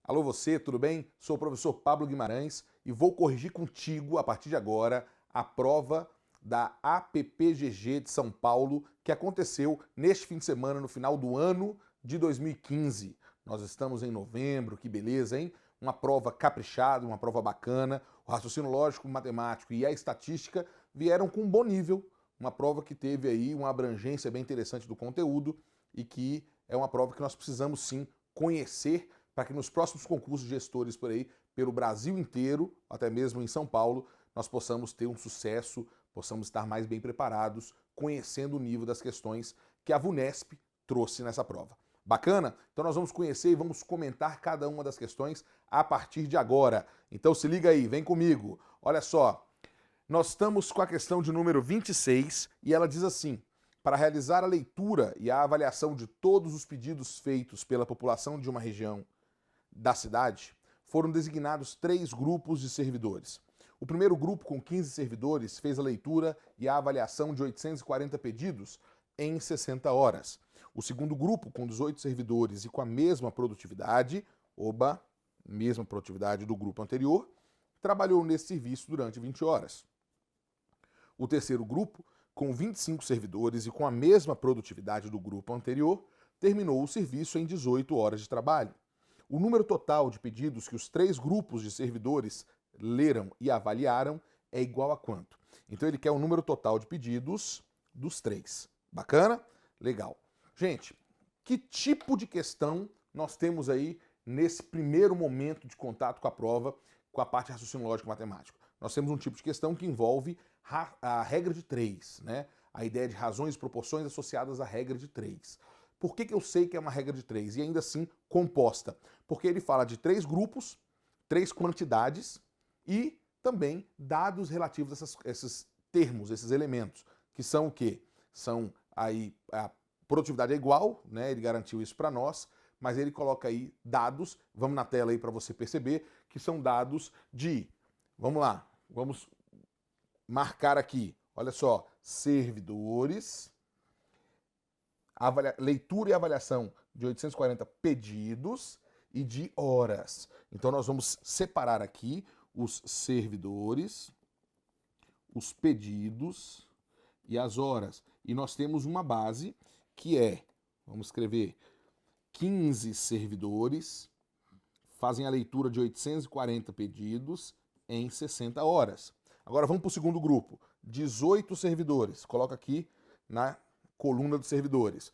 Alô você, tudo bem? Sou o professor Pablo Guimarães e vou corrigir contigo, a partir de agora, a prova da APPGG de São Paulo, que aconteceu neste fim de semana, no final do ano de 2015. Nós estamos em novembro, que beleza, hein? Uma prova caprichada, uma prova bacana. O raciocínio lógico, matemático e a estatística vieram com um bom nível. Uma prova que teve aí uma abrangência bem interessante do conteúdo e que é uma prova que nós precisamos sim conhecer para que nos próximos concursos de gestores por aí, pelo Brasil inteiro, até mesmo em São Paulo, nós possamos ter um sucesso, possamos estar mais bem preparados, conhecendo o nível das questões que a VUNESP trouxe nessa prova. Bacana? Então nós vamos conhecer e vamos comentar cada uma das questões a partir de agora. Então se liga aí, vem comigo. Olha só, nós estamos com a questão de número 26 e ela diz assim: para realizar a leitura e a avaliação de todos os pedidos feitos pela população de uma região da cidade, foram designados 3 grupos de servidores. O primeiro grupo, com 15 servidores, fez a leitura e a avaliação de 840 pedidos em 60 horas. O segundo grupo, com 18 servidores e com a mesma produtividade, mesma produtividade do grupo anterior, trabalhou nesse serviço durante 20 horas. O terceiro grupo, com 25 servidores e com a mesma produtividade do grupo anterior, terminou o serviço em 18 horas de trabalho. O número total de pedidos que os 3 grupos de servidores leram e avaliaram é igual a quanto? Então ele quer o número total de pedidos dos 3. Bacana? Legal. Gente, que tipo de questão nós temos aí nesse primeiro momento de contato com a prova, com a parte de raciocínio lógico matemático? Nós temos um tipo de questão que envolve a regra de 3, né? A ideia de razões e proporções associadas à regra de 3. Por que eu sei que é uma regra de 3 e ainda assim composta? Porque ele fala de 3 grupos, 3 quantidades e também dados relativos a esses termos, esses elementos, que são o quê? São aí a produtividade é igual, né? Ele garantiu isso para nós, mas ele coloca aí dados, vamos na tela aí para você perceber, que são dados de, vamos lá, vamos marcar aqui, olha só, servidores, leitura e avaliação de 840 pedidos e de horas. Então nós vamos separar aqui os servidores, os pedidos e as horas. E nós temos uma base que é, vamos escrever, 15 servidores fazem a leitura de 840 pedidos em 60 horas. Agora vamos para o segundo grupo, 18 servidores, coloca aqui na coluna dos servidores.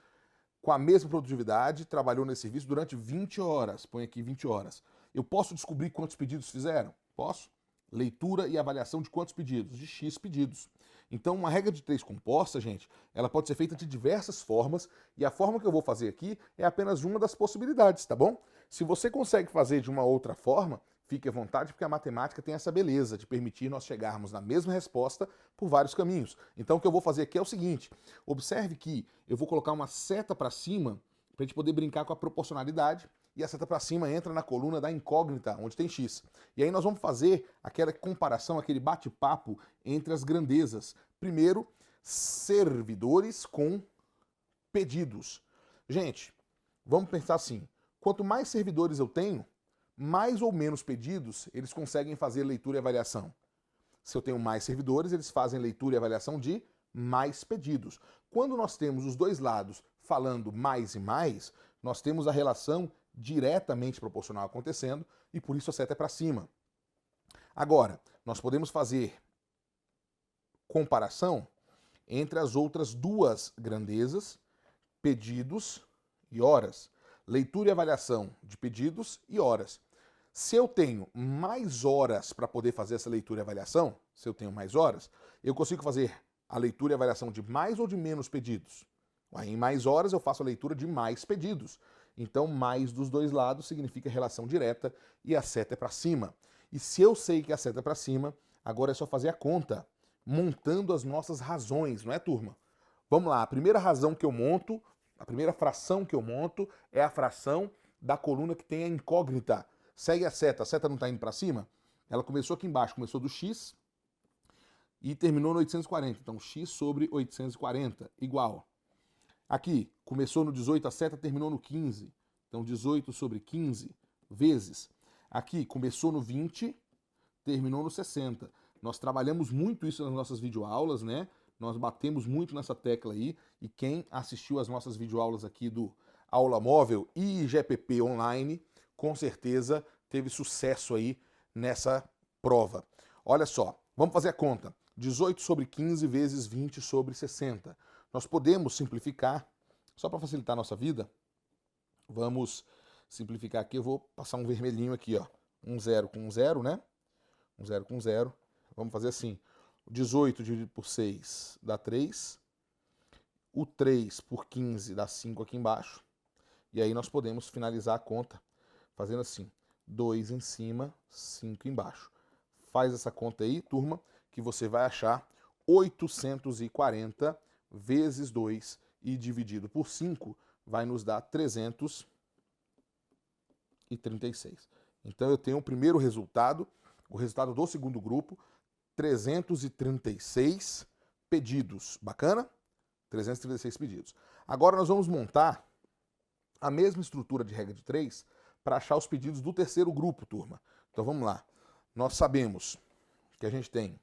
Com a mesma produtividade, trabalhou nesse serviço durante 20 horas. Põe aqui 20 horas. Eu posso descobrir quantos pedidos fizeram? Posso. Leitura e avaliação de quantos pedidos? De X pedidos. Então, uma regra de 3 composta, gente, ela pode ser feita de diversas formas e a forma que eu vou fazer aqui é apenas uma das possibilidades, tá bom? Se você consegue fazer de uma outra forma, fique à vontade, porque a matemática tem essa beleza de permitir nós chegarmos na mesma resposta por vários caminhos. Então o que eu vou fazer aqui é o seguinte, observe que eu vou colocar uma seta para cima para a gente poder brincar com a proporcionalidade e a seta para cima entra na coluna da incógnita, onde tem x. E aí nós vamos fazer aquela comparação, aquele bate-papo entre as grandezas. Primeiro, servidores com pedidos. Gente, vamos pensar assim, quanto mais servidores eu tenho, mais ou menos pedidos, eles conseguem fazer leitura e avaliação. Se eu tenho mais servidores, eles fazem leitura e avaliação de mais pedidos. Quando nós temos os dois lados falando mais e mais, nós temos a relação diretamente proporcional acontecendo e por isso a seta é para cima. Agora, nós podemos fazer comparação entre as outras duas grandezas, pedidos e horas. Leitura e avaliação de pedidos e horas. Se eu tenho mais horas para poder fazer essa leitura e avaliação, se eu tenho mais horas, eu consigo fazer a leitura e avaliação de mais ou de menos pedidos. Aí, em mais horas eu faço a leitura de mais pedidos. Então, mais dos dois lados significa relação direta e a seta é para cima. E se eu sei que a seta é para cima, agora é só fazer a conta, montando as nossas razões, não é, turma? Vamos lá, a primeira razão que eu monto, a primeira fração que eu monto é a fração da coluna que tem a incógnita. Segue a seta não está indo para cima? Ela começou aqui embaixo, começou do x e terminou no 840. Então, x sobre 840 igual. Aqui, começou no 18, a seta terminou no 15. Então, 18 sobre 15 vezes. Aqui começou no 20, terminou no 60. Nós trabalhamos muito isso nas nossas videoaulas, né? Nós batemos muito nessa tecla aí, e quem assistiu às nossas videoaulas aqui do Aula Móvel e GPP Online, com certeza teve sucesso aí nessa prova. Olha só, vamos fazer a conta. 18 sobre 15 vezes 20 sobre 60. Nós podemos simplificar, só para facilitar a nossa vida, vamos simplificar aqui, eu vou passar um vermelhinho aqui, ó. Um 0 com um 0, né? Um 0 com 0. Vamos fazer assim. 18 dividido por 6 dá 3. O 3 por 15 dá 5 aqui embaixo. E aí nós podemos finalizar a conta fazendo assim. 2 em cima, 5 embaixo. Faz essa conta aí, turma, que você vai achar 840 vezes 2 e dividido por 5 vai nos dar 336. Então eu tenho o primeiro resultado, o resultado do segundo grupo, 336 pedidos. Bacana? 336 pedidos. Agora nós vamos montar a mesma estrutura de regra de 3 para achar os pedidos do terceiro grupo, turma. Então vamos lá. Nós sabemos que a gente tem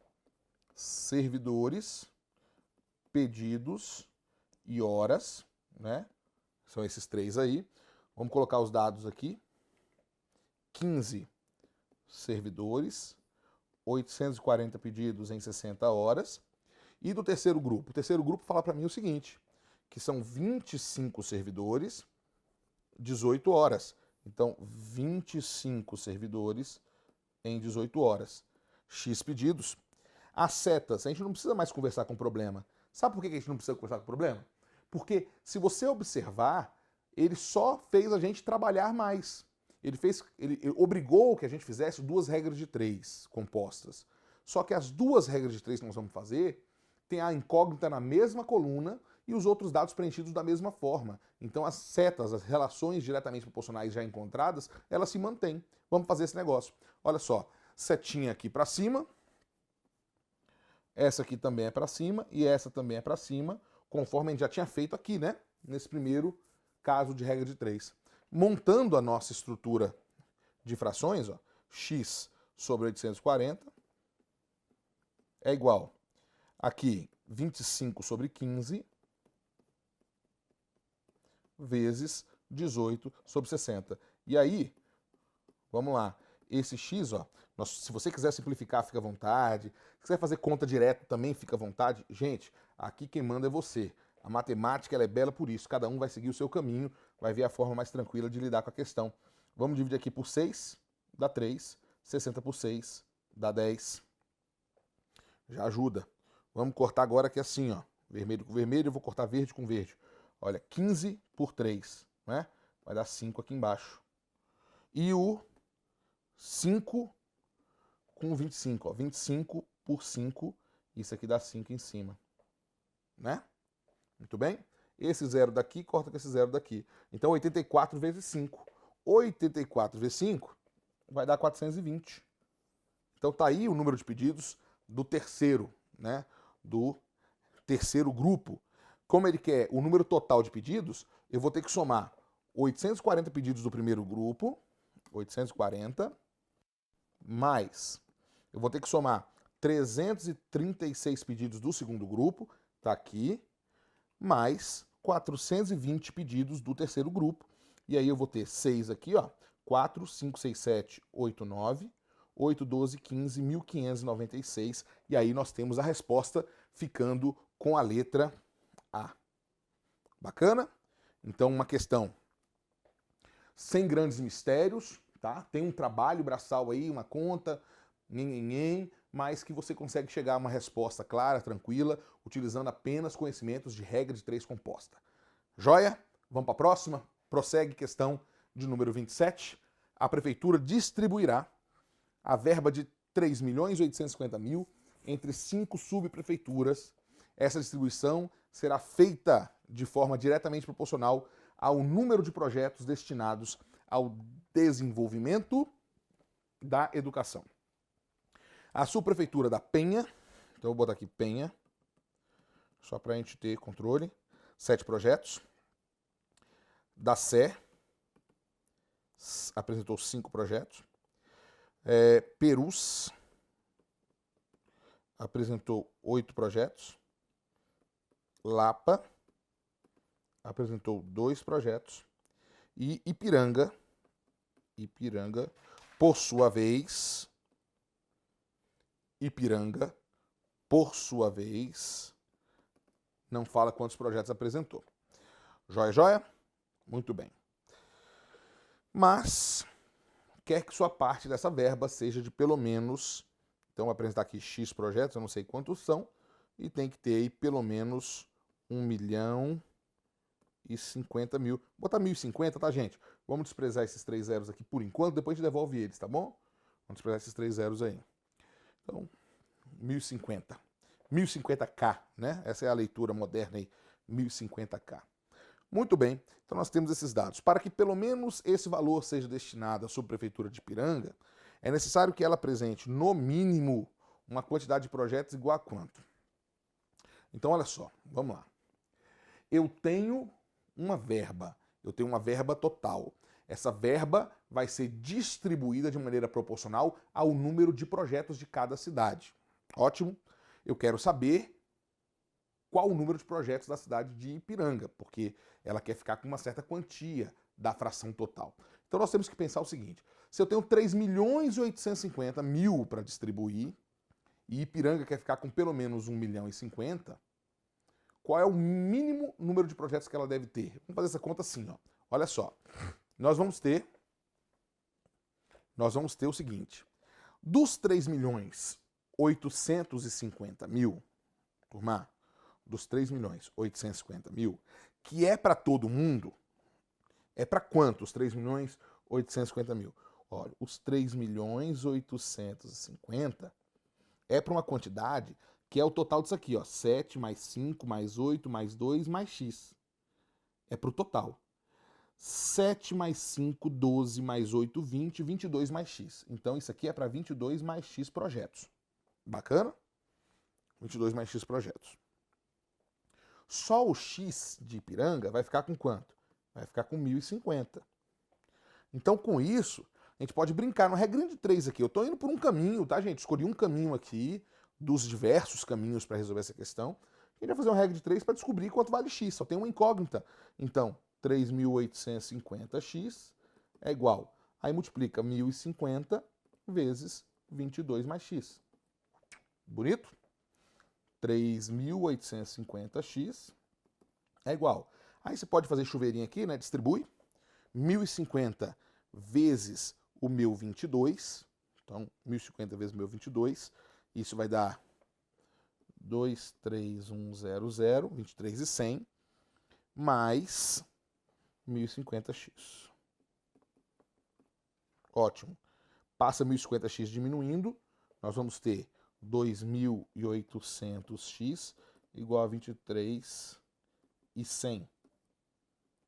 servidores, pedidos e horas, né? São esses três aí. Vamos colocar os dados aqui. 15 servidores, 840 pedidos em 60 horas. E do terceiro grupo? O terceiro grupo fala para mim o seguinte, que são 25 servidores, 18 horas. Então, 25 servidores em 18 horas. X pedidos. As setas, a gente não precisa mais conversar com o problema. Sabe por que a gente não precisa conversar com o problema? Porque, se você observar, ele só fez a gente trabalhar mais. Ele obrigou que a gente fizesse 2 regras de 3 compostas. Só que as 2 regras de 3 que nós vamos fazer tem a incógnita na mesma coluna e os outros dados preenchidos da mesma forma. Então as setas, as relações diretamente proporcionais já encontradas, elas se mantêm. Vamos fazer esse negócio. Olha só, setinha aqui para cima, essa aqui também é para cima e essa também é para cima, conforme a gente já tinha feito aqui, né? Nesse primeiro caso de regra de 3. Montando a nossa estrutura de frações, ó, x sobre 840 é igual aqui 25 sobre 15 vezes 18 sobre 60. E aí, vamos lá, esse x, ó, se você quiser simplificar, fica à vontade. Se quiser fazer conta direto, também fica à vontade. Gente, aqui quem manda é você. A matemática ela é bela por isso, cada um vai seguir o seu caminho, vai ver a forma mais tranquila de lidar com a questão. Vamos dividir aqui por 6, dá 3, 60 por 6, dá 10. Já ajuda. Vamos cortar agora aqui assim, ó, vermelho com vermelho, eu vou cortar verde com verde. Olha, 15 por 3, né? Vai dar 5 aqui embaixo. E o 5 com 25, ó, 25 por 5, isso aqui dá 5 em cima, né? Muito bem? Esse zero daqui corta com esse zero daqui. Então, 84 vezes 5. 84 vezes 5 vai dar 420. Então, tá aí o número de pedidos do terceiro, né? Do terceiro grupo. Como ele quer o número total de pedidos, eu vou ter que somar 840 pedidos do primeiro grupo, 840, mais, eu vou ter que somar 336 pedidos do segundo grupo, tá aqui, mais 420 pedidos do terceiro grupo. E aí eu vou ter 6 aqui, ó, 4, 5, 6, 7, 8, 9, 8, 12, 15, 1.596. E aí nós temos a resposta ficando com a letra A. Bacana? Então uma questão sem grandes mistérios, tá? Tem um trabalho braçal aí, uma conta, mas que você consegue chegar a uma resposta clara, tranquila, utilizando apenas conhecimentos de regra de 3 composta. Joia? Vamos para a próxima? Prossegue questão de número 27. A Prefeitura distribuirá a verba de 3.850.000 entre 5 subprefeituras. Essa distribuição será feita de forma diretamente proporcional ao número de projetos destinados ao desenvolvimento da educação. A subprefeitura da Penha, então eu vou botar aqui Penha, só para a gente ter controle, 7 projetos. Da Sé, apresentou 5 projetos. Perus apresentou 8 projetos. Lapa apresentou 2 projetos. E Ipiranga, por sua vez, não fala quantos projetos apresentou. Joia, joia? Muito bem. Mas quer que sua parte dessa verba seja de pelo menos, então vou apresentar aqui X projetos, eu não sei quantos são, e tem que ter aí pelo menos 1.050.000. Vou botar 1.050, tá, gente? Vamos desprezar esses 3 zeros aqui por enquanto, depois a gente devolve eles, tá bom? Vamos desprezar esses 3 zeros aí. Então, 1.050. 1.050K, né? Essa é a leitura moderna aí, 1.050K. Muito bem, então nós temos esses dados. Para que pelo menos esse valor seja destinado à subprefeitura de Ipiranga, é necessário que ela apresente, no mínimo, uma quantidade de projetos igual a quanto? Então, olha só, vamos lá. Eu tenho uma verba total. Essa verba vai ser distribuída de maneira proporcional ao número de projetos de cada cidade. Ótimo. Eu quero saber qual o número de projetos da cidade de Ipiranga, porque ela quer ficar com uma certa quantia da fração total. Então nós temos que pensar o seguinte: se eu tenho 3.850.000 para distribuir e Ipiranga quer ficar com pelo menos 1.050.000, qual é o mínimo número de projetos que ela deve ter? Vamos fazer essa conta assim, ó. Olha só. Nós vamos ter o seguinte: dos 3.850.000, turma, dos 3.850.000, que é para todo mundo, é para quantos 3.850.000? Olha, os 3.850.000 é para uma quantidade que é o total disso aqui, ó, 7 mais 5 mais 8 mais 2 mais x. É para o total. 7 mais 5, 12 mais 8, 20, 22 mais x. Então isso aqui é para 22 mais x projetos. Bacana? 22 mais x projetos. Só o x de Ipiranga vai ficar com quanto? Vai ficar com 1.050. Então, com isso, a gente pode brincar no regrinha de 3 aqui. Eu estou indo por um caminho, tá, gente? Escolhi um caminho aqui, dos diversos caminhos para resolver essa questão. A gente vai fazer uma regra de 3 para descobrir quanto vale x. Só tem uma incógnita. Então, 3.850x é igual. Aí multiplica 1.050 vezes 22 mais x. Bonito? 3.850x é igual. Aí você pode fazer chuveirinho aqui, né? Distribui. 1.050 vezes o meu 22. Então, 1.050 vezes o meu 22. Isso vai dar 23100, 23.100, mais 1.050x. Ótimo. Passa 1.050x diminuindo, nós vamos ter 2.800x igual a 23.100.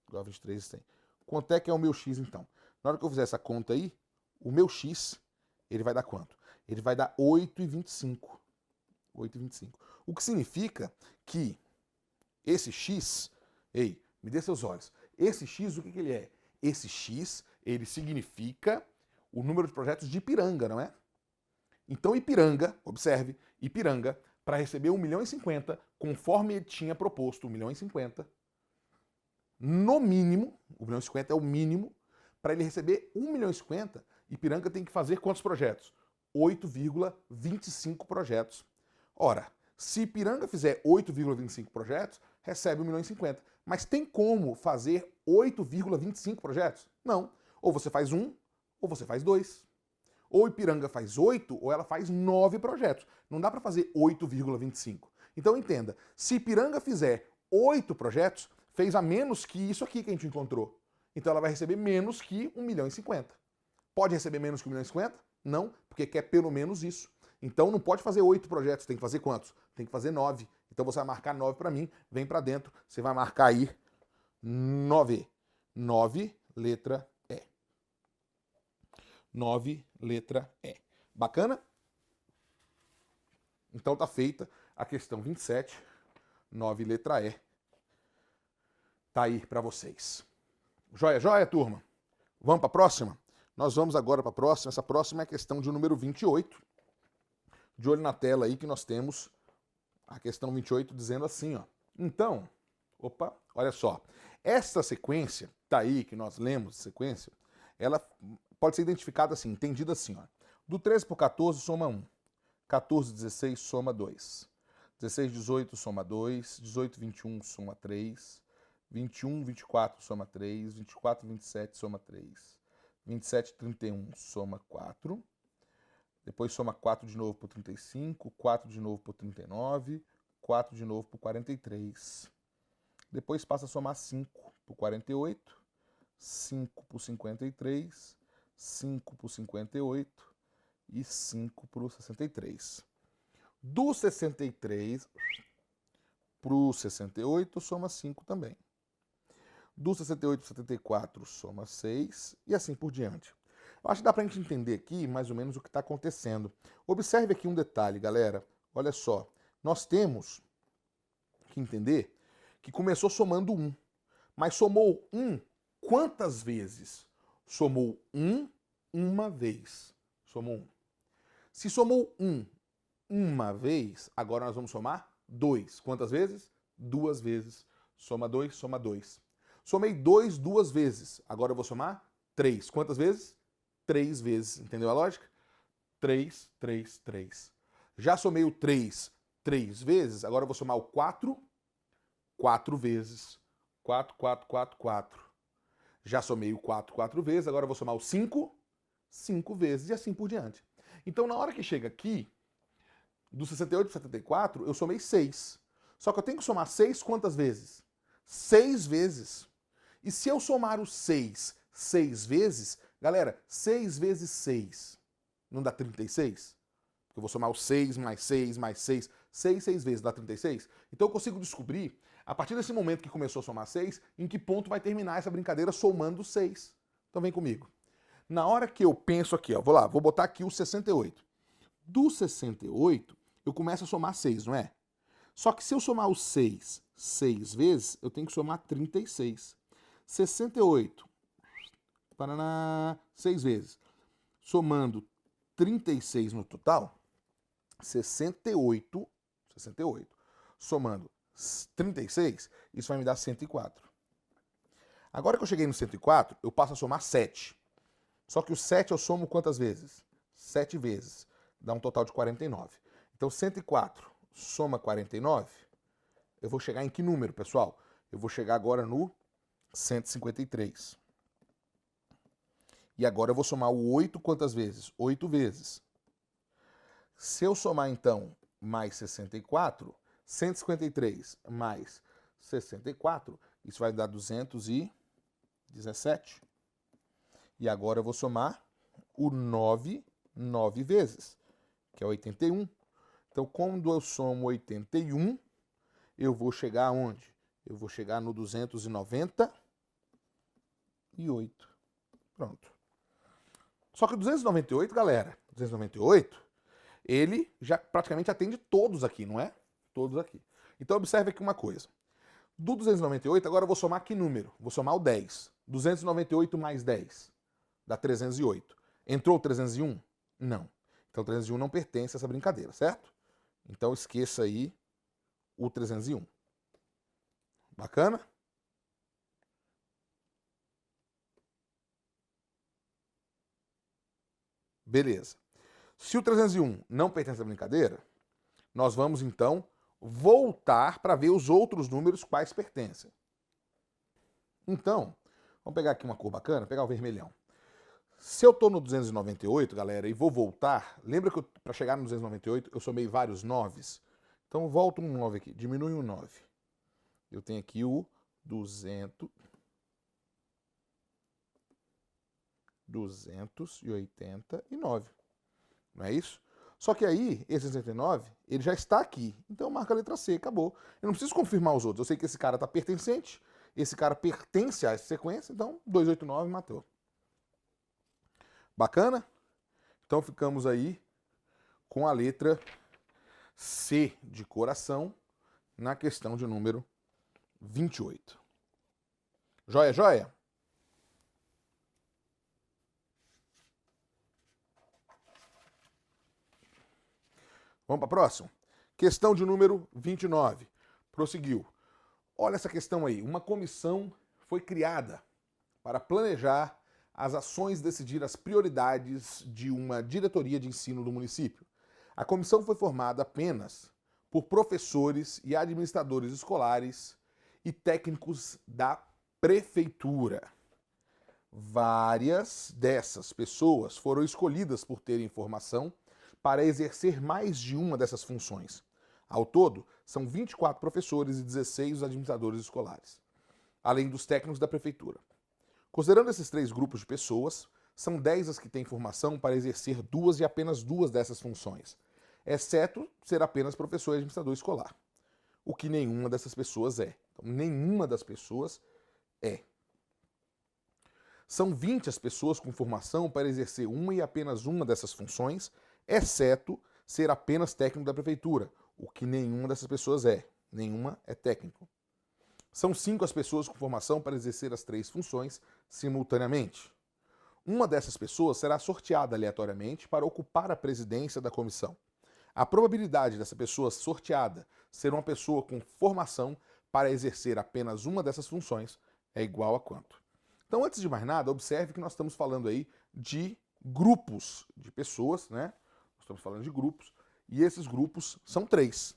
Igual a 23.100. Quanto é que é o meu x, então? Na hora que eu fizer essa conta aí, o meu x, ele vai dar quanto? Ele vai dar 8,25. 8,25. O que significa que esse x... Ei, me dê seus olhos. Esse x, o que ele é? Esse x, ele significa o número de projetos de Ipiranga, não é? Então Ipiranga, observe, Ipiranga, para receber 1.050.000, conforme ele tinha proposto 1.050.000, no mínimo, 1.050.000 é o mínimo, para ele receber 1.050.000, Ipiranga tem que fazer quantos projetos? 8,25 projetos. Ora, se Ipiranga fizer 8,25 projetos, recebe 1.050.000. Mas tem como fazer 8,25 projetos? Não. Ou você faz um, ou você faz dois. Ou Ipiranga faz 8, ou ela faz 9 projetos. Não dá para fazer 8,25. Então entenda, se Ipiranga fizer 8 projetos, fez a menos que isso aqui que a gente encontrou. Então ela vai receber menos que 1.050.000. Pode receber menos que 1.050.000? Não, porque quer pelo menos isso. Então não pode fazer 8 projetos, tem que fazer quantos? Tem que fazer 9. Então você vai marcar 9 para mim, vem para dentro, você vai marcar aí 9. 9, letra E. 9, letra E. Bacana? Então tá feita a questão 27, 9, letra E. Tá aí para vocês. Joia, joia, turma? Vamos para a próxima? Nós vamos agora para a próxima. Essa próxima é a questão de número 28. De olho na tela aí que nós temos a questão 28 dizendo assim, ó. Então, opa, olha só. Essa sequência, tá aí, que nós lemos, sequência, ela pode ser identificada assim, entendida assim, ó. Do 13 para o 14, soma 1. 14, 16, soma 2. 16, 18, soma 2. 18, 21, soma 3. 21, 24, soma 3. 24, 27, soma 3. 27, 31, soma 4. Depois soma 4 de novo por 35, 4 de novo por 39, 4 de novo por 43. Depois passa a somar 5 por 48, 5 por 53, 5 por 58 e 5 por 63. Do 63 para o 68, soma 5 também. Do 68 para o 74, soma 6 e assim por diante. Eu acho que dá para a gente entender aqui mais ou menos o que está acontecendo. Observe aqui um detalhe, galera. Olha só. Nós temos que entender que começou somando 1. Mas somou 1 quantas vezes? Somou 1 uma vez. Somou 1. Se somou 1 uma vez, agora nós vamos somar 2. Quantas vezes? 2 vezes. Soma 2, soma 2. Somei 2 duas vezes. Agora eu vou somar 3. Quantas vezes? 3 vezes. Entendeu a lógica? 3, 3, 3. Já somei o 3 3 vezes, agora eu vou somar o 4 4 vezes. 4, 4, 4, 4. Já somei o 4 4 vezes, agora eu vou somar o 5 5 vezes e assim por diante. Então, na hora que chega aqui, do 68 para 74, eu somei 6. Só que eu tenho que somar 6 quantas vezes? 6 vezes. E se eu somar o 6 6 vezes, galera, 6 vezes 6 não dá 36? Porque eu vou somar o 6 mais 6 mais 6. 6 vezes dá 36? Então eu consigo descobrir, a partir desse momento que começou a somar 6, em que ponto vai terminar essa brincadeira somando 6. Então vem comigo. Na hora que eu penso aqui, ó, vou lá, vou botar aqui o 68. Do 68, eu começo a somar 6, não é? Só que se eu somar o 6 6 vezes, eu tenho que somar 36. 68, paraná, 6 vezes. Somando 36 no total, 68, somando 36, isso vai me dar 104. Agora que eu cheguei no 104, eu passo a somar 7. Só que o 7 eu somo quantas vezes? 7 vezes. Dá um total de 49. Então 104 soma 49, eu vou chegar em que número, pessoal? Eu vou chegar agora no 153. E agora eu vou somar o 8 quantas vezes? 8 vezes. Se eu somar, então, mais 64, 153 mais 64, isso vai dar 217. E agora eu vou somar o 9 vezes, que é 81. Então, quando eu somo 81, eu vou chegar aonde? Eu vou chegar no 298. Pronto. Só que o 298, galera, 298, ele já praticamente atende todos aqui, não é? Todos aqui. Então observe aqui uma coisa. Do 298, agora eu vou somar que número? Vou somar o 10. 298 mais 10 dá 308. Entrou o 301? Não. Então o 301 não pertence a essa brincadeira, certo? Então esqueça aí o 301. Bacana? Beleza. Se o 301 não pertence à brincadeira, nós vamos então voltar para ver os outros números quais pertencem. Então, vamos pegar aqui uma cor bacana, pegar o vermelhão. Se eu estou no 298, galera, e vou voltar, lembra que para chegar no 298 eu somei vários 9s? Então volta um 9 aqui, diminui um 9. Eu tenho aqui o 289. Não é isso? Só que aí, esse 69, ele já está aqui. Então marca a letra C, acabou. Eu não preciso confirmar os outros. Eu sei que esse cara está pertencente, esse cara pertence a essa sequência, então 289 matou. Bacana? Então ficamos aí com a letra C de coração na questão de número 28. Joia, joia? Vamos para a próxima? Questão de número 29. Prosseguiu. Olha essa questão aí. Uma comissão foi criada para planejar as ações e decidir as prioridades de uma diretoria de ensino do município. A comissão foi formada apenas por professores e administradores escolares e técnicos da prefeitura. Várias dessas pessoas foram escolhidas por terem formação para exercer mais de uma dessas funções. Ao todo, são 24 professores e 16 administradores escolares, além dos técnicos da prefeitura. Considerando esses 3 grupos de pessoas, são 10 as que têm formação para exercer 2 e apenas 2 dessas funções, exceto ser apenas professor e administrador escolar, o que nenhuma dessas pessoas é. Então, nenhuma das pessoas é. São 20 as pessoas com formação para exercer uma e apenas uma dessas funções, exceto ser apenas técnico da prefeitura, o que nenhuma dessas pessoas é. Nenhuma é técnico. São 5 as pessoas com formação para exercer as 3 funções simultaneamente. Uma dessas pessoas será sorteada aleatoriamente para ocupar a presidência da comissão. A probabilidade dessa pessoa sorteada ser uma pessoa com formação para exercer apenas uma dessas funções é igual a quanto? Então, antes de mais nada, observe que nós estamos falando aí de grupos de pessoas, né? Nós estamos falando de grupos, e esses grupos são 3.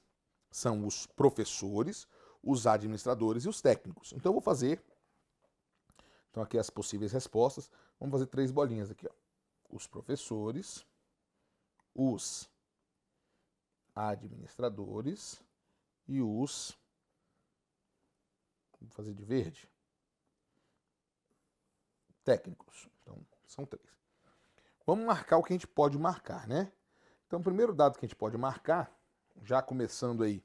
São os professores, os administradores e os técnicos. Então, eu vou fazer... Então, aqui as possíveis respostas. Vamos fazer 3 bolinhas aqui, ó. Os professores, os administradores e os... Vou fazer de verde. Técnicos. Então, são 3. Vamos marcar o que a gente pode marcar, né? Então, o primeiro dado que a gente pode marcar, já começando aí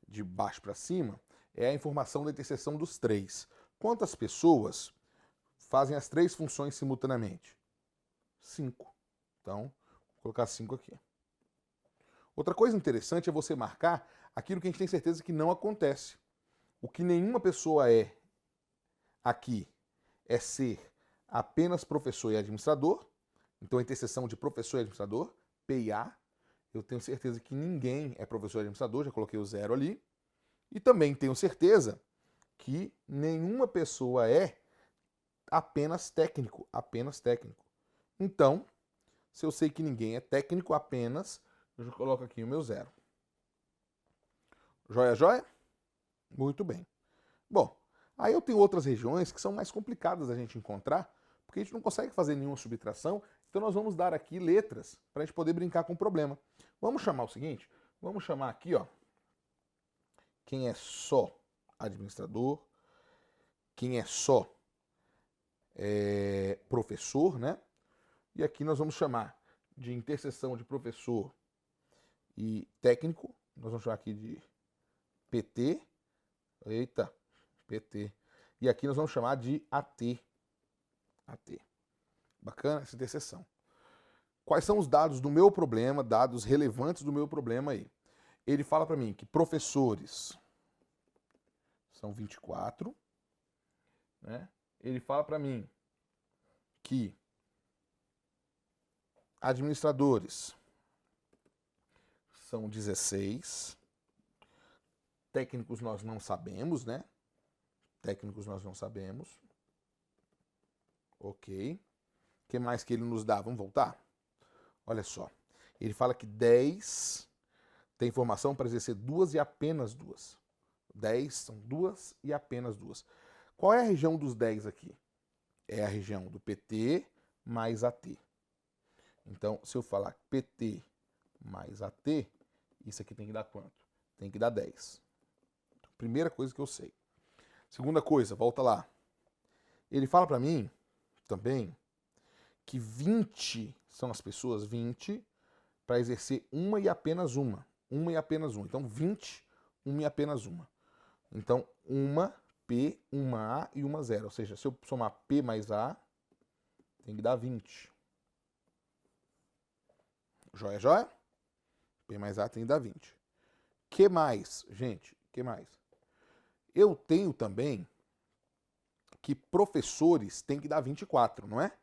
de baixo para cima, é a informação da interseção dos 3. Quantas pessoas fazem as 3 funções simultaneamente? 5. Então, vou colocar 5 aqui. Outra coisa interessante é você marcar aquilo que a gente tem certeza que não acontece. O que nenhuma pessoa é aqui é ser apenas professor e administrador. Então, a interseção de professor e administrador, P e A. Eu tenho certeza que ninguém é professor e administrador, já coloquei o 0 ali. E também tenho certeza que nenhuma pessoa é apenas técnico, apenas técnico. Então, se eu sei que ninguém é técnico apenas, eu já coloco aqui o meu 0. Joia, joia? Muito bem. Bom, aí eu tenho outras regiões que são mais complicadas da gente encontrar, porque a gente não consegue fazer nenhuma subtração, então nós vamos dar aqui letras para a gente poder brincar com o problema. Vamos chamar o seguinte, vamos chamar aqui, ó, quem é só administrador, quem é só professor, né? E aqui nós vamos chamar de interseção de professor e técnico, nós vamos chamar aqui de PT, eita, PT. E aqui nós vamos chamar de AT. AT. Bacana essa interseção. Quais são os dados do meu problema, dados relevantes do meu problema aí? Ele fala para mim que professores são 24, né? Ele fala para mim que administradores são 16, técnicos nós não sabemos, né? Técnicos nós não sabemos. Ok. O que mais que ele nos dá? Vamos voltar? Olha só. Ele fala que 10 tem formação para exercer 2 e apenas 2. 10 são 2 e apenas 2. Qual é a região dos 10 aqui? É a região do PT mais AT. Então, se eu falar PT mais AT, isso aqui tem que dar quanto? Tem que dar 10. Então, primeira coisa que eu sei. Segunda coisa, volta lá. Ele fala para mim também que 20 são as pessoas, 20, para exercer uma e apenas uma. Uma e apenas uma. Então, 20, uma e apenas uma. Então, uma P, uma A e uma 0. Ou seja, se eu somar P mais A, tem que dar 20. Joia, joia? P mais A tem que dar 20. Que mais, gente? Que mais? Eu tenho também que professores tem que dar 24, não é?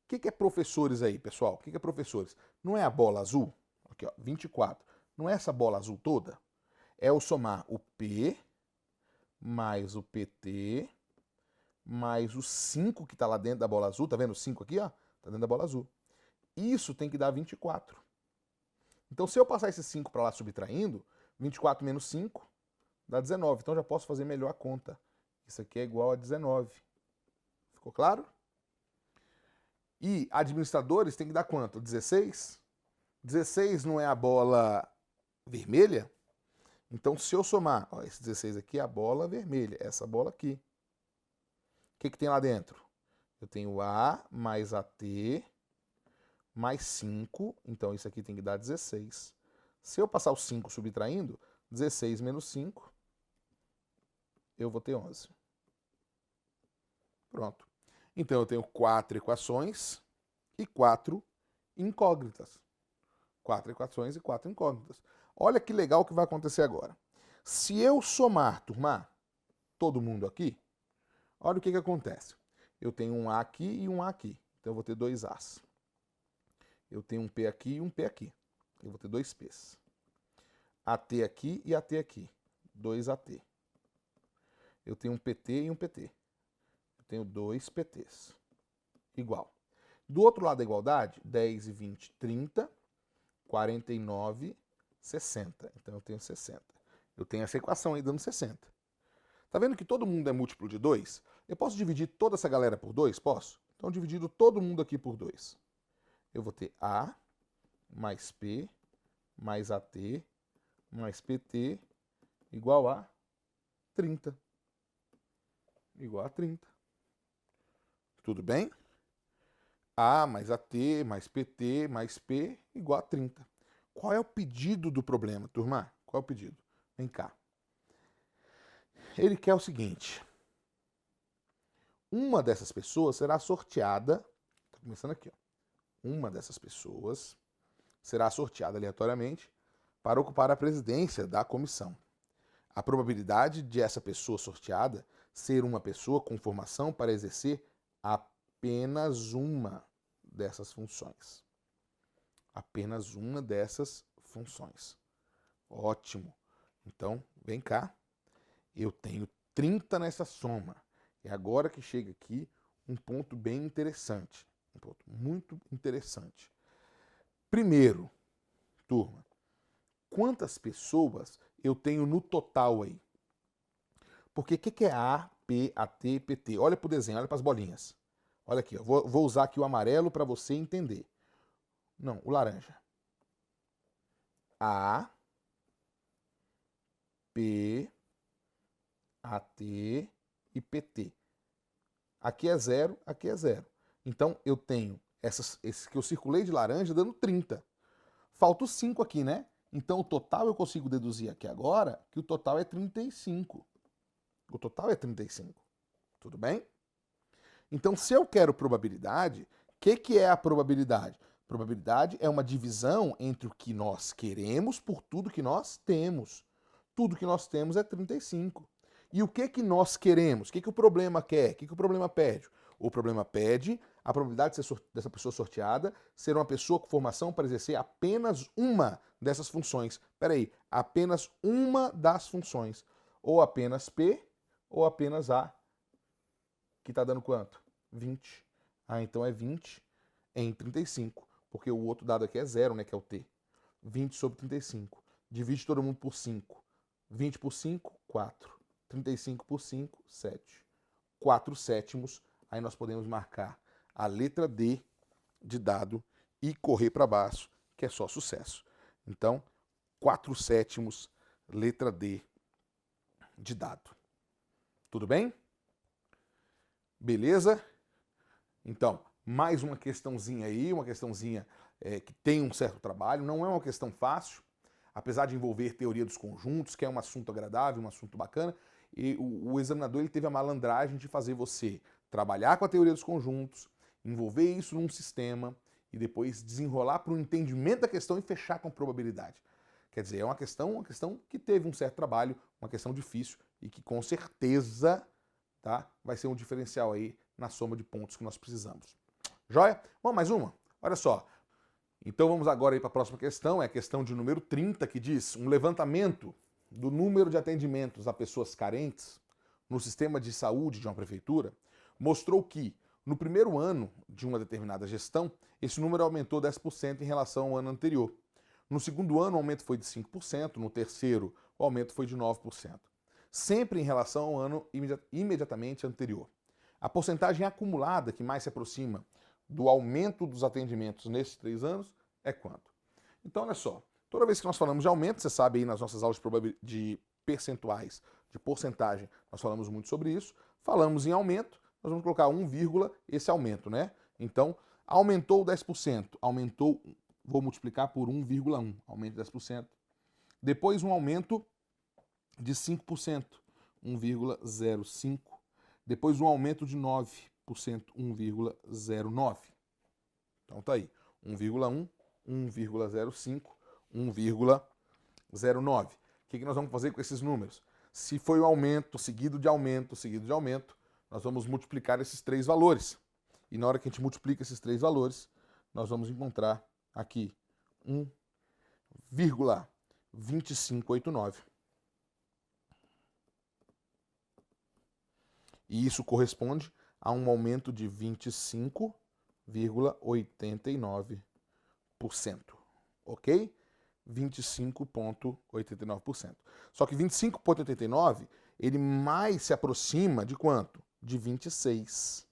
O que é professores aí, pessoal? O que é professores? Não é a bola azul? Aqui, ó, 24. Não é essa bola azul toda? É eu somar o P mais o PT mais o 5 que está lá dentro da bola azul. Tá vendo o 5 aqui, ó? Tá dentro da bola azul. Isso tem que dar 24. Então, se eu passar esse 5 para lá subtraindo, 24 menos 5 dá 19. Então, já posso fazer melhor a conta. Isso aqui é igual a 19. Ficou claro? E administradores tem que dar quanto? 16? 16 não é a bola vermelha? Então, se eu somar, ó, esse 16 aqui é a bola vermelha, essa bola aqui. O que tem lá dentro? Eu tenho A mais AT mais 5, então isso aqui tem que dar 16. Se eu passar o 5 subtraindo, 16 menos 5, eu vou ter 11. Pronto. Então eu tenho 4 equações e 4 incógnitas. 4 equações e 4 incógnitas. Olha que legal o que vai acontecer agora. Se eu somar, turma, todo mundo aqui, olha o que acontece. Eu tenho um A aqui e um A aqui. Então eu vou ter 2 As. Eu tenho um P aqui e um P aqui. Eu vou ter 2 P's. AT aqui e AT aqui. 2 AT. Eu tenho um PT e um PT. Eu tenho 2 PTs. Igual. Do outro lado da igualdade, 10 e 20, 30. 49, 60. Então eu tenho 60. Eu tenho essa equação aí dando 60. Tá vendo que todo mundo é múltiplo de 2? Eu posso dividir toda essa galera por 2? Posso? Então, dividindo todo mundo aqui por 2. Eu vou ter A mais P mais AT mais PT igual a 30. Igual a 30. Tudo bem? A mais AT mais PT mais P igual a 30. Qual é o pedido do problema, turma? Qual é o pedido? Vem cá. Ele quer o seguinte. Uma dessas pessoas será sorteada. Tá começando aqui, ó. Uma dessas pessoas será sorteada aleatoriamente para ocupar a presidência da comissão. A probabilidade de essa pessoa sorteada ser uma pessoa com formação para exercer apenas uma dessas funções. Apenas uma dessas funções. Ótimo. Então, vem cá. Eu tenho 30 nessa soma. É agora que chega aqui um ponto bem interessante. Um ponto muito interessante. Primeiro, turma, quantas pessoas eu tenho no total aí? Porque o que é A, P, AT, PT? Olha para o desenho, olha para as bolinhas. Olha aqui, ó. Vou usar aqui o amarelo para você entender. Não, o laranja. A, P, AT e PT. Aqui é 0, aqui é 0. Então eu tenho esse que eu circulei de laranja dando 30. Falta o 5 aqui, né? Então o total eu consigo deduzir aqui agora que o total é 35. O total é 35. Tudo bem? Então, se eu quero probabilidade, o que é a probabilidade? Probabilidade é uma divisão entre o que nós queremos por tudo que nós temos. Tudo que nós temos é 35. E o que nós queremos? O que o problema quer? O que o problema pede? O problema pede a probabilidade dessa pessoa sorteada ser uma pessoa com formação para exercer apenas uma dessas funções. Espera aí, apenas uma das funções. Ou apenas P, ou apenas A, que está dando quanto? 20. Ah, então é 20 em 35, porque o outro dado aqui é 0, né, que é o T. 20 sobre 35. Divide todo mundo por 5. 20 por 5, 4. 35 por 5, 7. 4 sétimos, aí nós podemos marcar a letra D de dado e correr para baixo, que é só sucesso. Então, 4 sétimos, letra D de dado. Tudo bem? Beleza? Então, mais uma questãozinha aí, uma questãozinha que tem um certo trabalho, não é uma questão fácil, apesar de envolver teoria dos conjuntos, que é um assunto agradável, um assunto bacana, e o examinador ele teve a malandragem de fazer você trabalhar com a teoria dos conjuntos, envolver isso num sistema e depois desenrolar para o entendimento da questão e fechar com probabilidade. Quer dizer, é uma questão que teve um certo trabalho, uma questão difícil e que com certeza, tá, vai ser um diferencial aí na soma de pontos que nós precisamos. Joia? Bom, mais uma. Olha só. Então vamos agora para a próxima questão, é a questão de número 30, que diz: um levantamento do número de atendimentos a pessoas carentes no sistema de saúde de uma prefeitura mostrou que, no primeiro ano de uma determinada gestão, esse número aumentou 10% em relação ao ano anterior. No segundo ano, o aumento foi de 5%, no terceiro, o aumento foi de 9%. Sempre em relação ao ano imediatamente anterior. A porcentagem acumulada que mais se aproxima do aumento dos atendimentos nesses 3 anos é quanto? Então, olha só, toda vez que nós falamos de aumento, você sabe aí nas nossas aulas de percentuais, de porcentagem, nós falamos muito sobre isso. Falamos em aumento, nós vamos colocar 1, esse aumento, né? Então, aumentou 10%, aumentou, vou multiplicar por 1,1, aumento de 10%. Depois um aumento de 5%, 1,05. Depois um aumento de 9%, 1,09. Então tá aí, 1,1, 1,05, 1,09. O que nós vamos fazer com esses números? Se foi um aumento, seguido de aumento, seguido de aumento, nós vamos multiplicar esses 3 valores. E na hora que a gente multiplica esses 3 valores, nós vamos encontrar aqui 1,2589. E isso corresponde a um aumento de 25,89%. Ok? 25,89%. Só que 25,89% ele mais se aproxima de quanto? De 26%.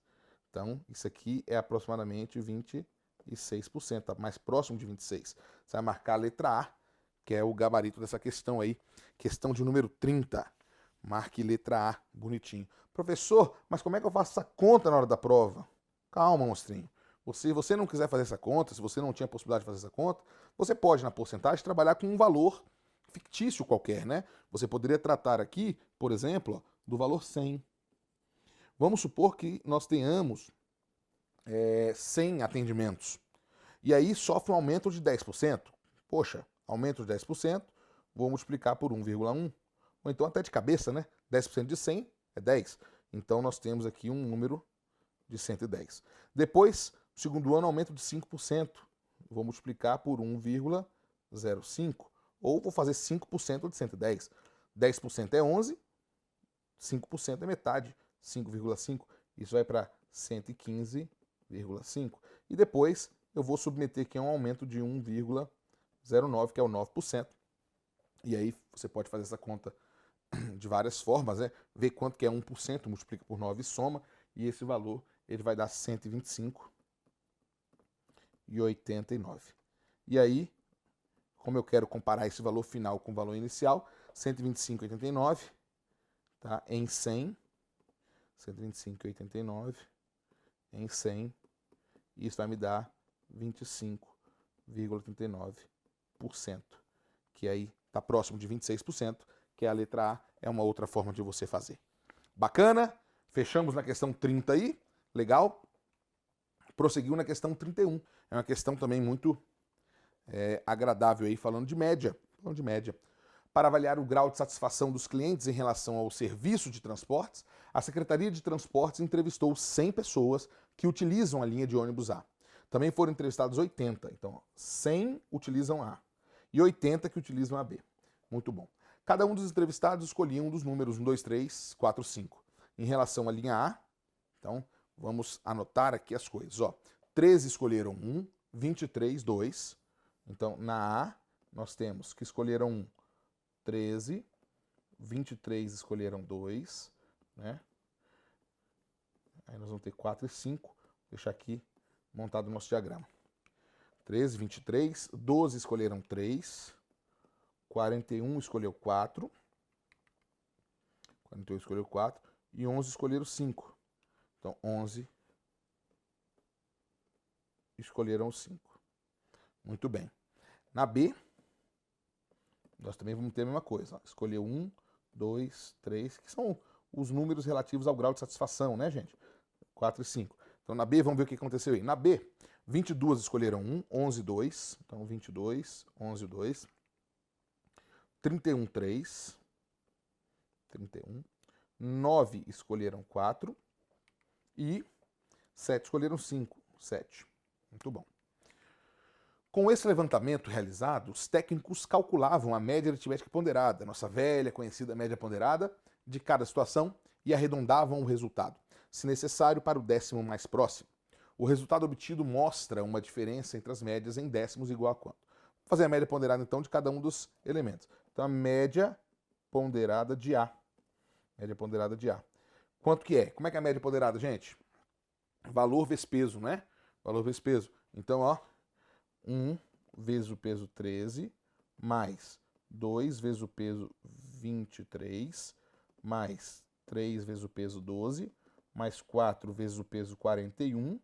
Então, isso aqui é aproximadamente 26%, tá mais próximo de 26%. Você vai marcar a letra A, que é o gabarito dessa questão aí, questão de número 30. Marque letra A, bonitinho. Professor, mas como é que eu faço essa conta na hora da prova? Calma, monstrinho. Se você não quiser fazer essa conta, se você não tinha possibilidade de fazer essa conta, você pode, na porcentagem, trabalhar com um valor fictício qualquer, né? Você poderia tratar aqui, por exemplo, do valor 100. Vamos supor que nós tenhamos 100 atendimentos. E aí sofre um aumento de 10%. Poxa, aumento de 10%, vou multiplicar por 1,1. Ou então até de cabeça, né? 10% de 100 é 10. Então nós temos aqui um número de 110. Depois, no segundo ano, aumento de 5%. Vou multiplicar por 1,05. Ou vou fazer 5% de 110. 10% é 11, 5% é metade, 5,5. Isso vai para 115,5. E depois eu vou submeter aqui a um aumento de 1,09, que é o 9%. E aí você pode fazer essa conta de várias formas, né? Ver quanto que é 1%, multiplica por 9 e soma, e esse valor ele vai dar 125,89. E aí, como eu quero comparar esse valor final com o valor inicial, 125,89, tá? Em 100, 125,89 em 100, isso vai me dar 25,89%, que aí está próximo de 26%, que é a letra A, é uma outra forma de você fazer. Bacana? Fechamos na questão 30 aí, legal? Prosseguiu na questão 31. É uma questão também muito agradável aí, falando de média. Para avaliar o grau de satisfação dos clientes em relação ao serviço de transportes, a Secretaria de Transportes entrevistou 100 pessoas que utilizam a linha de ônibus A. Também foram entrevistados 80, então 100 utilizam A e 80 que utilizam a B. Muito bom. Cada um dos entrevistados escolhia um dos números 1, 2, 3, 4, 5. Em relação à linha A, então vamos anotar aqui as coisas. 13 escolheram 1, 23, 2. Então na A nós temos que escolheram 1, 13, 23 escolheram 2, né? Aí nós vamos ter 4 e 5. Vou deixar aqui montado o nosso diagrama. 13, 23, 12 escolheram 3, 41 escolheu 4, 41 escolheu 4 e 11 escolheram 5. Então 11 escolheram 5. Muito bem. Na B, nós também vamos ter a mesma coisa. Escolheu 1, 2, 3, que são os números relativos ao grau de satisfação, né, gente? 4 e 5. Então, na B, vamos ver o que aconteceu aí. Na B, 22 escolheram 1, 11, 2. Então, 22, 11, 2. 31, 3. 31. 9 escolheram 4. E 7 escolheram 5. 7. Muito bom. Com esse levantamento realizado, os técnicos calculavam a média aritmética ponderada, nossa velha conhecida média ponderada, de cada situação e arredondavam o resultado, se necessário, para o décimo mais próximo. O resultado obtido mostra uma diferença entre as médias em décimos igual a quanto? Vou fazer a média ponderada, então, de cada um dos elementos. Então, a média ponderada de A. Média ponderada de A. Quanto que é? Como é que é a média ponderada, gente? Valor vezes peso, né? Valor vezes peso. Então, ó, 1 vezes o peso 13, mais 2 vezes o peso 23, mais 3 vezes o peso 12, mais 4 vezes o peso 41,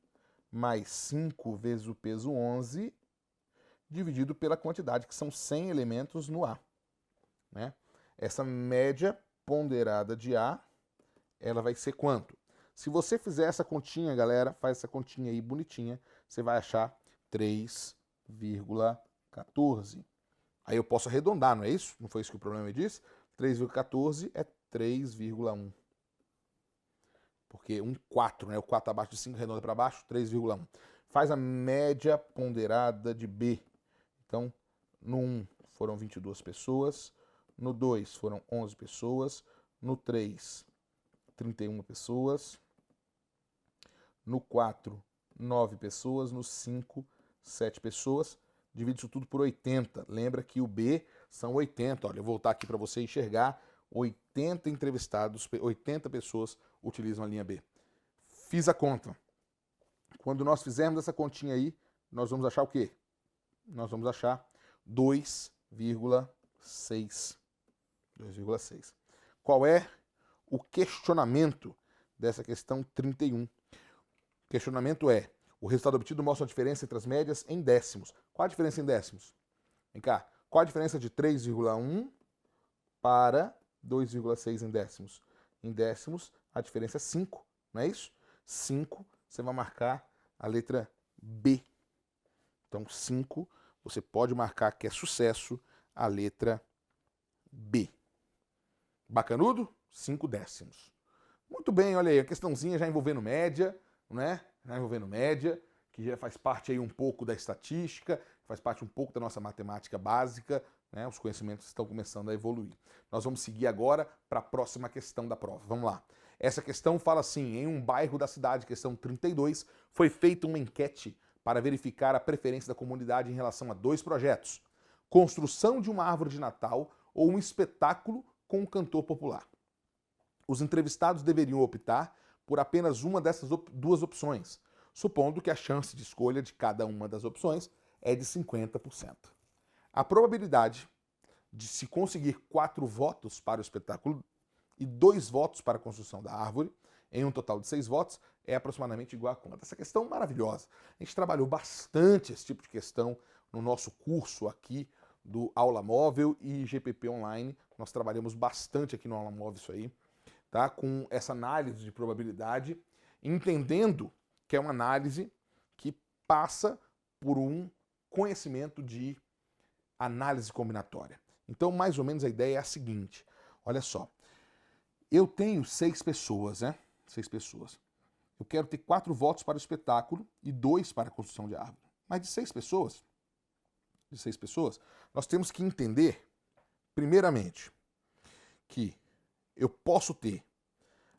mais 5 vezes o peso 11, dividido pela quantidade, que são 100 elementos no A. Né? Essa média ponderada de A, ela vai ser quanto? Se você fizer essa continha, galera, faz essa continha aí bonitinha, você vai achar 3,14. Aí eu posso arredondar, não é isso? Não foi isso que o problema me disse? 3,14 é 3,1. Porque 4, né? O 4 abaixo de 5, arredonda para baixo, 3,1. Faz a média ponderada de B. Então, no 1 foram 22 pessoas, no 2 foram 11 pessoas, no 3, 31 pessoas, no 4, 9 pessoas, no 5, 7 pessoas. Divide isso tudo por 80. Lembra que o B são 80. Olha, eu vou voltar aqui para você enxergar. 80 entrevistados, 80 pessoas utilizam a linha B. Fiz a conta. Quando nós fizermos essa continha aí, nós vamos achar o quê? Nós vamos achar 2,6. 2,6. Qual é o questionamento dessa questão 31? O questionamento é: o resultado obtido mostra a diferença entre as médias em décimos. Qual a diferença em décimos? Vem cá. Qual a diferença de 3,1 para 2,6 em décimos? Em décimos, a diferença é 5, não é isso? 5, você vai marcar a letra B. Então, 5, você pode marcar que é sucesso a letra B. Bacanudo? 5 décimos. Muito bem, olha aí, a questãozinha já envolvendo média, né? Já envolvendo média, que já faz parte aí um pouco da estatística, faz parte um pouco da nossa matemática básica, né? Os conhecimentos estão começando a evoluir. Nós vamos seguir agora para a próxima questão da prova. Vamos lá. Essa questão fala assim: em um bairro da cidade, questão 32, foi feita uma enquete para verificar a preferência da comunidade em relação a 2 projetos: construção de uma árvore de Natal ou um espetáculo com um cantor popular. Os entrevistados deveriam optar por apenas uma dessas 2 opções, supondo que a chance de escolha de cada uma das opções é de 50%. A probabilidade de se conseguir 4 votos para o espetáculo e 2 votos para a construção da árvore, em um total de 6 votos, é aproximadamente igual a quanto? Essa questão maravilhosa. A gente trabalhou bastante esse tipo de questão no nosso curso aqui do Aula Móvel e GPP Online. Nós trabalhamos bastante aqui no Aula Móvel isso aí, tá? Com essa análise de probabilidade, entendendo que é uma análise que passa por um conhecimento de análise combinatória. Então, mais ou menos a ideia é a seguinte: olha só, eu tenho 6 pessoas, né? 6 pessoas. Eu quero ter 4 votos para o espetáculo e 2 para a construção de árvore. Mas de 6 pessoas, nós temos que entender, primeiramente, que eu posso ter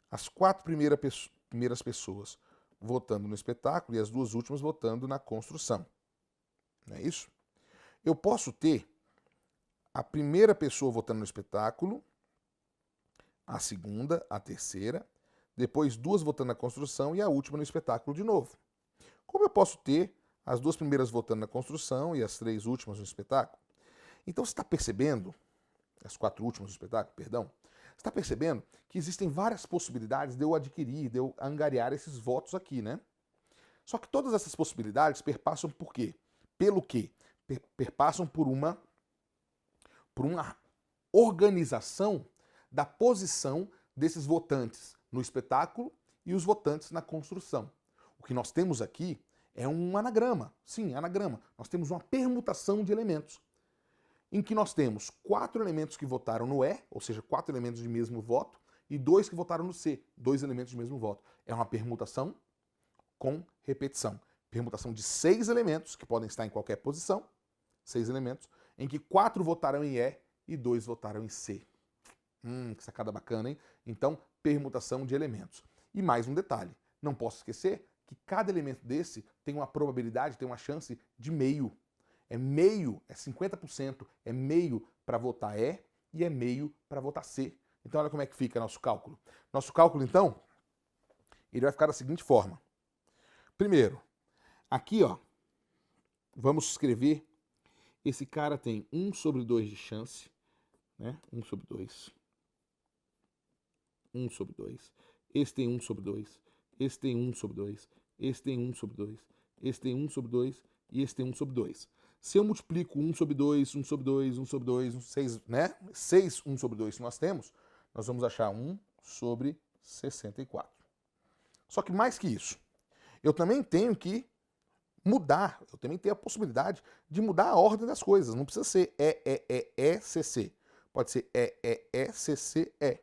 as 4 primeiras pessoas votando no espetáculo e as 2 últimas votando na construção. Não é isso? Eu posso ter a primeira pessoa votando no espetáculo, a segunda, a terceira, depois 2 votando na construção e a última no espetáculo de novo. Como eu posso ter as 2 primeiras votando na construção e as 3 últimas no espetáculo? Então você está percebendo, as 4 últimas no espetáculo, perdão, você está percebendo que existem várias possibilidades de eu adquirir, de eu angariar esses votos aqui, né? Só que todas essas possibilidades perpassam por quê? Pelo quê? Perpassam por uma organização da posição desses votantes no espetáculo e os votantes na construção. O que nós temos aqui é um anagrama. Sim, anagrama. Nós temos uma permutação de elementos, em que nós temos 4 elementos que votaram no E, ou seja, 4 elementos de mesmo voto, e 2 que votaram no C, 2 elementos de mesmo voto. É uma permutação com repetição. permutação de 6 elementos, que podem estar em qualquer posição, 6 elementos, em que 4 votaram em E e 2 votaram em C. Que sacada bacana, hein? Então, permutação de elementos. E mais um detalhe, não posso esquecer que cada elemento desse tem uma probabilidade, tem uma chance de meio. É meio, é 50%, é meio para votar E e é meio para votar C. Então olha como é que fica nosso cálculo. Nosso cálculo, então, ele vai ficar da seguinte forma. Primeiro, aqui, ó, vamos escrever, esse cara tem 1/2 de chance, né? 1/2. 1/2. Esse tem 1/2. Esse tem 1/2. Esse tem 1/2. Esse tem 1/2 e esse tem 1/2. Se eu multiplico 1/2, 1/2, 1/2, 6, né? 6 1/2 que nós temos, nós vamos achar 1/64. Só que mais que isso, eu também tenho que mudar, eu também tenho a possibilidade de mudar a ordem das coisas. Não precisa ser E, pode ser E.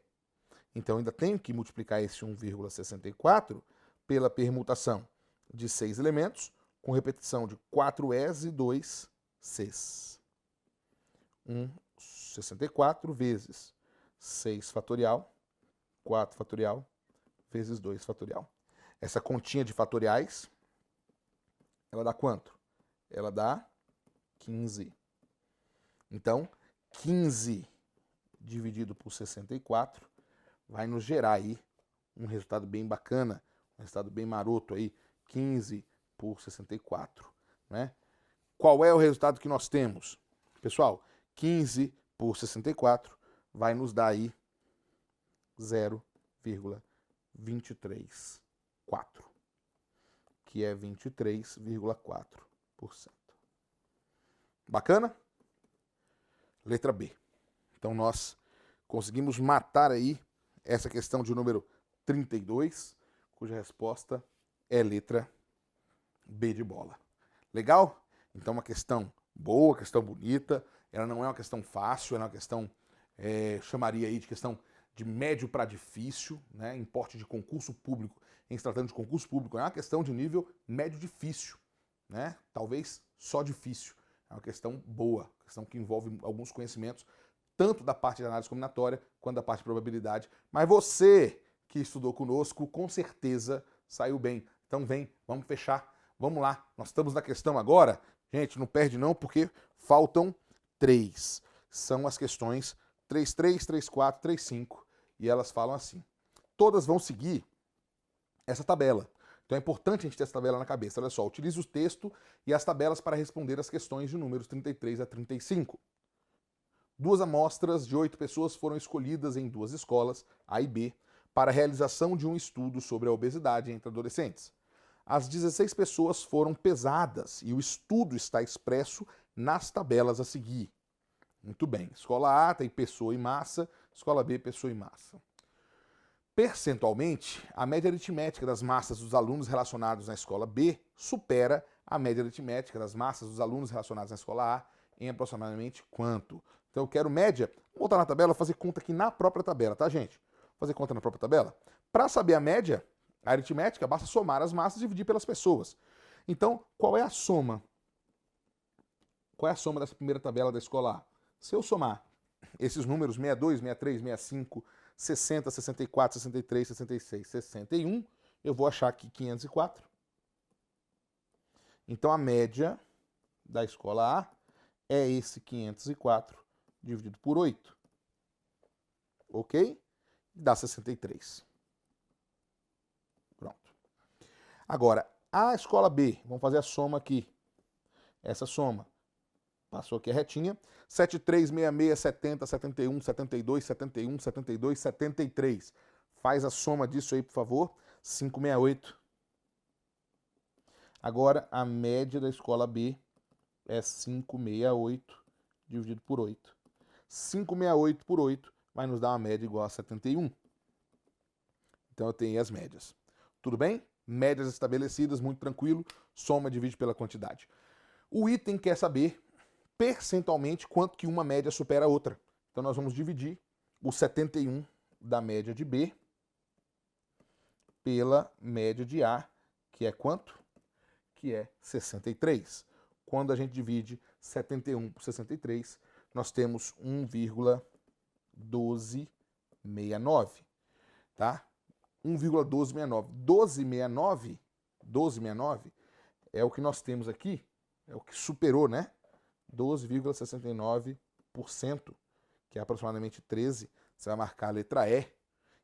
Então eu ainda tenho que multiplicar esse 1,64 pela permutação de 6 elementos, com repetição de 4 E's e 2 C's. 1,64 vezes 6 fatorial, 4 fatorial, vezes 2 fatorial. Essa continha de fatoriais, ela dá quanto? Ela dá 15. Então, 15 dividido por 64 vai nos gerar aí um resultado bem bacana, um resultado bem maroto aí, 15 por 64, né? Qual é o resultado que nós temos? Pessoal, 15 por 64 vai nos dar aí 0,234, que é 23,4%. Bacana? Letra B. Então nós conseguimos matar aí essa questão de número 32, cuja resposta é letra B de bola. Legal? Então uma questão boa, questão bonita, ela não é uma questão fácil, ela é uma questão, chamaria aí de questão de médio para difícil, né, em porte de concurso público, em se tratando de concurso público, é uma questão de nível médio difícil, né, talvez só difícil, é uma questão boa, questão que envolve alguns conhecimentos, tanto da parte de análise combinatória, quanto da parte de probabilidade, mas você que estudou conosco, com certeza saiu bem. Então vem, vamos fechar, vamos lá, nós estamos na questão agora, gente, não perde não, porque faltam 3, são as questões 3.3, 3.4, 3.5, e elas falam assim. Todas vão seguir essa tabela. Então é importante a gente ter essa tabela na cabeça. Olha só, utilize o texto e as tabelas para responder as questões de números 33 a 35. 2 amostras de 8 pessoas foram escolhidas em 2 escolas, A e B, para a realização de um estudo sobre a obesidade entre adolescentes. As 16 pessoas foram pesadas e o estudo está expresso nas tabelas a seguir. Muito bem. Escola A tem pessoa e massa, escola B, pessoa e massa. Percentualmente, a média aritmética das massas dos alunos relacionados na escola B supera a média aritmética das massas dos alunos relacionados na escola A em aproximadamente quanto? Então eu quero média, vou voltar na tabela, fazer conta aqui na própria tabela, tá, gente? Fazer conta na própria tabela. Para saber a média a aritmética, basta somar as massas e dividir pelas pessoas. Então, qual é a soma? Qual é a soma dessa primeira tabela da escola A? Se eu somar esses números 62, 63, 65, 60, 64, 63, 66, 61, eu vou achar aqui 504. Então a média da escola A é esse 504 dividido por 8. Ok? Dá 63. Pronto. Agora, a escola B, vamos fazer a soma aqui. Essa soma. Passou aqui a retinha. 73, 66, 70, 71, 72, 71, 72, 73. Faz a soma disso aí, por favor. 568. Agora, a média da escola B é 568 dividido por 8. 568 por 8 vai nos dar uma média igual a 71. Então, eu tenho aí as médias. Tudo bem? Médias estabelecidas, muito tranquilo. Soma, divide pela quantidade. O item quer saber percentualmente quanto que uma média supera a outra. Então nós vamos dividir o 71 da média de B pela média de A, que é quanto? que é 63. Quando a gente divide 71 por 63, nós temos 1,1269, tá? 1,1269. 1269 é o que nós temos aqui, é o que superou, né? 12,69%, que é aproximadamente 13. Você vai marcar a letra E,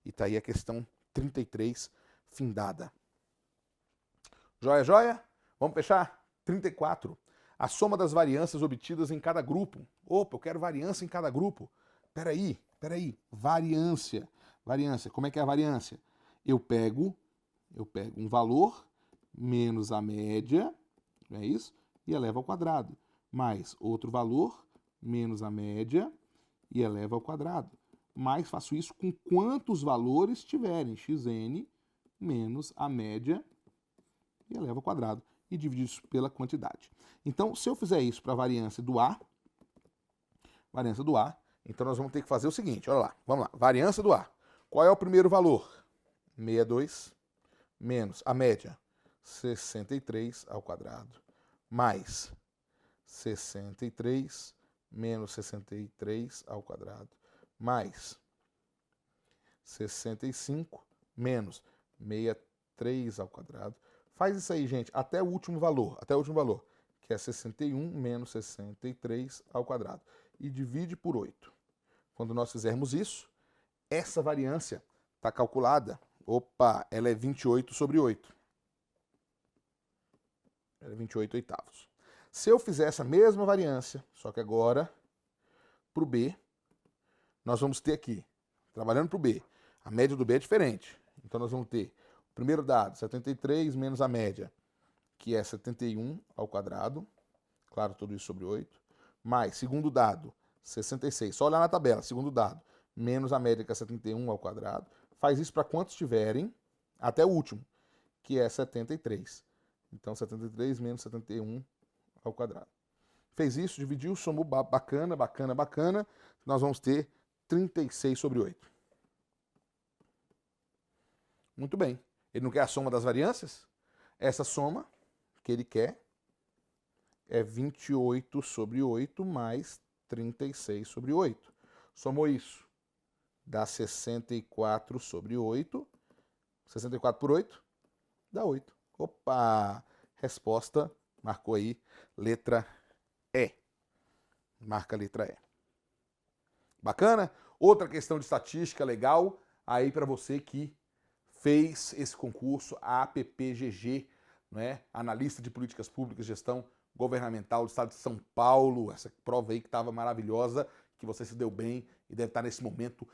e tá aí a questão 33, findada. Joia, joia? Vamos fechar? 34. A soma das variâncias obtidas em cada grupo. Opa, eu quero variância em cada grupo. Peraí. Variância. Como é que é a variância? Eu pego um valor menos a média, não é isso? E elevo ao quadrado. Mais outro valor menos a média e elevo ao quadrado. Mas faço isso com quantos valores tiverem. Xn menos a média e elevo ao quadrado. E dividir isso pela quantidade. Então, se eu fizer isso para a variância do A, então nós vamos ter que fazer o seguinte, olha lá, vamos lá, variância do A. Qual é o primeiro valor? 62 menos a média, 63 ao quadrado, mais 63 menos 63 ao quadrado, mais 65 menos 63 ao quadrado. Faz isso aí, gente, até o último valor, que é 61 menos 63 ao quadrado. E divide por 8. Quando nós fizermos isso, essa variância está calculada. Opa, ela é 28 sobre 8. Ela é 28 oitavos. Se eu fizer essa mesma variância, só que agora, para o B, nós vamos ter aqui, trabalhando para o B, a média do B é diferente. Então nós vamos ter o primeiro dado, 73 menos a média, que é 71 ao quadrado. Claro, tudo isso sobre 8. Mais, segundo dado, 66. Só olhar na tabela, segundo dado, menos a média, que é 71 ao quadrado. Faz isso para quantos tiverem, até o último, que é 73. Então, 73 menos 71 ao quadrado. Fez isso, dividiu, somou, bacana. Nós vamos ter 36 sobre 8. Muito bem. Ele não quer a soma das variâncias? Essa soma que ele quer é 28 sobre 8 mais 36 sobre 8. Somou isso, dá 64 sobre 8. 64 por 8 dá 8. Opa! Resposta, marcou aí, letra E. Marca a letra E. Bacana? Outra questão de estatística legal aí para você que fez esse concurso, a APPGG, né? Analista de Políticas Públicas e Gestão Governamental do Estado de São Paulo. Essa prova aí que estava maravilhosa, que você se deu bem e deve estar nesse momento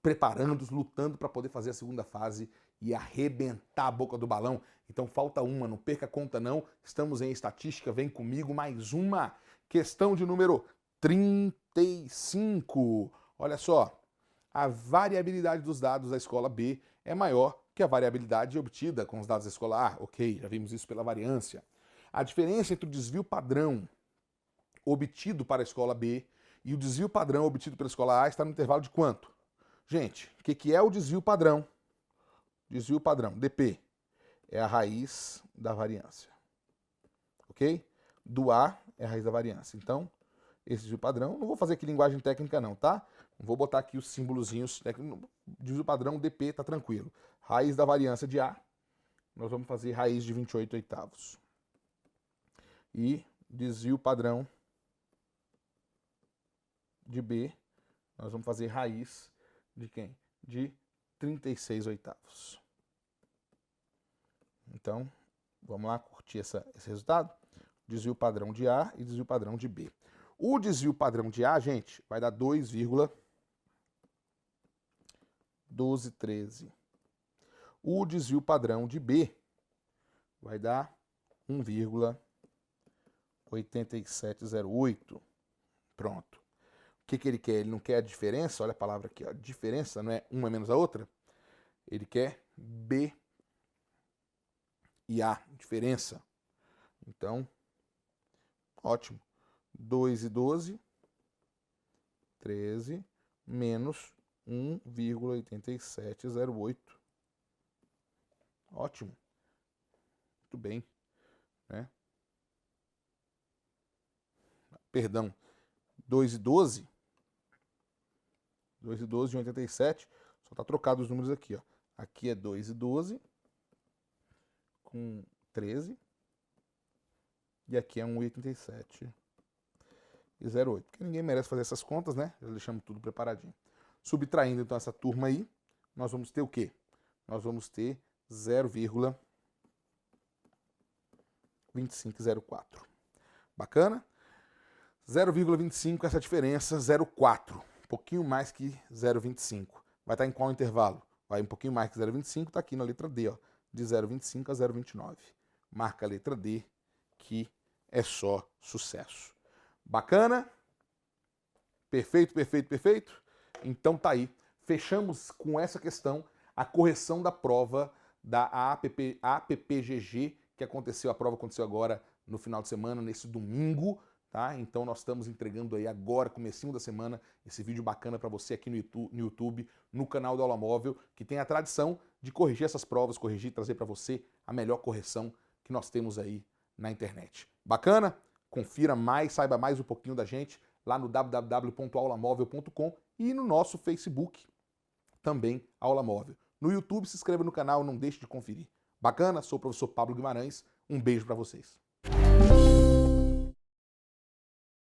preparando, lutando para poder fazer a segunda fase e arrebentar a boca do balão. Então falta uma, não perca a conta não. Estamos em estatística, vem comigo, mais uma. Questão de número 35. Olha só, a variabilidade dos dados da escola B é maior que a variabilidade obtida com os dados da escola A. Ok, já vimos isso pela variância. A diferença entre o desvio padrão obtido para a escola B e o desvio padrão obtido pela escola A está no intervalo de quanto? Gente, o que é o desvio padrão? Desvio padrão, DP, é a raiz da variância. Ok? Do A é a raiz da variância. Então, esse desvio padrão, não vou fazer aqui linguagem técnica não, tá? Não vou botar aqui os símbolozinhos. Desvio padrão, DP, tá tranquilo. Raiz da variância de A, nós vamos fazer raiz de 28 oitavos. E desvio padrão de B, nós vamos fazer raiz de quem? De 36 oitavos. Então, vamos lá curtir esse resultado? Desvio padrão de A e desvio padrão de B. O desvio padrão de A, gente, vai dar 2,1213. O desvio padrão de B vai dar 1,8708. Pronto. O que ele quer? Ele não quer a diferença, olha a palavra aqui, ó, diferença, não é uma menos a outra? Ele quer B e A, diferença. Então, ótimo. 2,12, 13, menos 1,8708. Ótimo. Muito bem. né? Perdão, 2 e 12. 2 e 12 de 87. Só tá trocado os números aqui, ó. Aqui é 2 e 12 com 13. E aqui é 1,87 e 0,8. Porque ninguém merece fazer essas contas, né? Já deixamos tudo preparadinho. Subtraindo, então, essa turma aí, nós vamos ter o quê? Nós vamos ter 0,2504. Bacana? 0,25, essa diferença, 0,4. Um pouquinho mais que 0,25. Vai estar em qual intervalo? Vai um pouquinho mais que 0,25, está aqui na letra D, ó, de 0,25 a 0,29. Marca a letra D, que é só sucesso. Bacana? Perfeito, perfeito, perfeito? Então tá aí. Fechamos com essa questão a correção da prova da APPGG, que aconteceu, a prova aconteceu agora no final de semana, nesse domingo, tá? Então nós estamos entregando aí agora, comecinho da semana, esse vídeo bacana para você aqui no YouTube, no canal do Aula Móvel, que tem a tradição de corrigir essas provas, corrigir e trazer para você a melhor correção que nós temos aí na internet. Bacana? Confira mais, saiba mais um pouquinho da gente lá no www.aulamovil.com e no nosso Facebook, também Aula Móvel. No YouTube, se inscreva no canal, não deixe de conferir. Bacana? Sou o professor Pablo Guimarães. Um beijo para vocês.